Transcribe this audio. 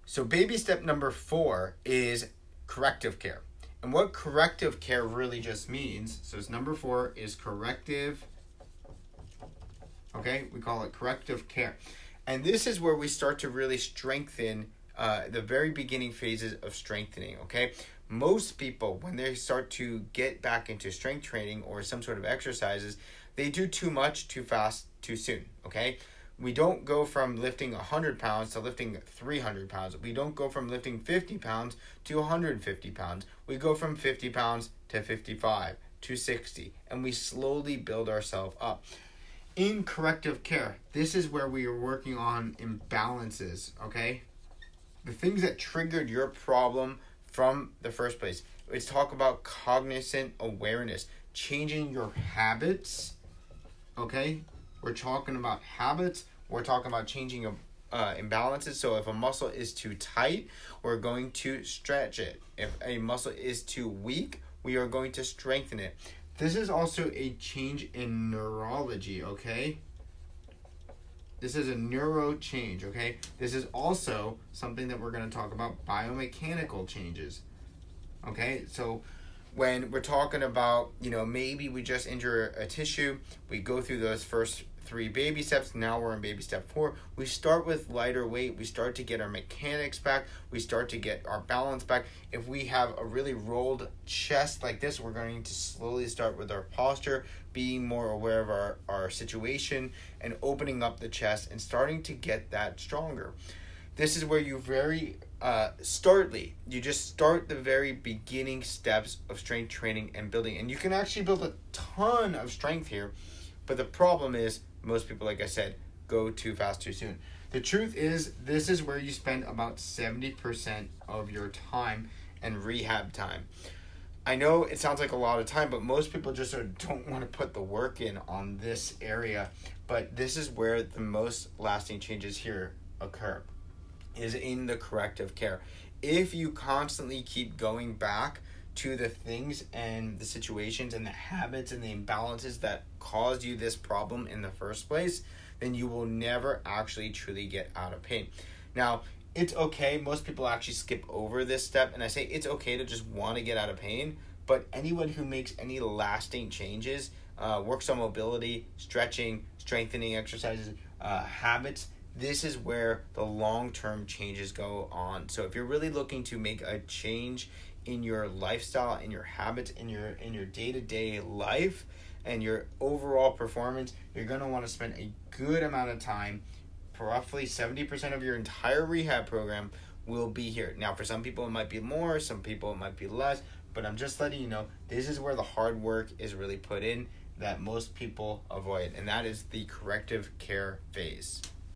So baby step number 4 is corrective care. And what corrective care really just means, so it's number 4 is corrective, okay? We call it corrective care. And this is where we start to really strengthen the very beginning phases of strengthening, okay? Most people, when they start to get back into strength training or some sort of exercises, they do too much, too fast, too soon, okay? We don't go from lifting 100 pounds to lifting 300 pounds. We don't go from lifting 50 pounds to 150 pounds. We go from 50 pounds to 55 to 60, and we slowly build ourselves up. In corrective care, this is where we are working on imbalances, okay? The things that triggered your problem from the first place. Let's talk about cognizant awareness, changing your habits, okay? We're talking about habits. We're talking about changing imbalances. So if a muscle is too tight, we're going to stretch it. If a muscle is too weak, we are going to strengthen it. This is also a change in neurology, okay? This is a neuro change, okay? This is also something that we're going to talk about, biomechanical changes, okay? So when we're talking about, maybe we just injure a tissue, we go through those first 3 baby steps. Now we're in baby step 4. We start with lighter weight. We start to get our mechanics back. We start to get our balance back. If we have a really rolled chest like this, we're going to slowly start with our posture, being more aware of our situation and opening up the chest and starting to get that stronger. This is where you you just start the very beginning steps of strength training and building. And you can actually build a ton of strength here. But the problem is, most people, like I said, go too fast too soon. The truth is, this is where you spend about 70% of your time and rehab time. I know it sounds like a lot of time, but most people just don't want to put the work in on this area. But this is where the most lasting changes here occur, is in the corrective care. If you constantly keep going back to the things and the situations and the habits and the imbalances that caused you this problem in the first place, then you will never actually truly get out of pain. Now, it's okay. Most people actually skip over this step, and I say it's okay to just want to get out of pain, but anyone who makes any lasting changes, works on mobility, stretching, strengthening exercises, habits, this is where the long-term changes go on. So if you're really looking to make a change in your lifestyle, in your habits, in your day-to-day life, and your overall performance, you're going to want to spend a good amount of time. Roughly 70% of your entire rehab program will be here. Now, for some people, it might be more. Some people, it might be less. But I'm just letting you know, this is where the hard work is really put in that most people avoid. And that is the corrective care phase.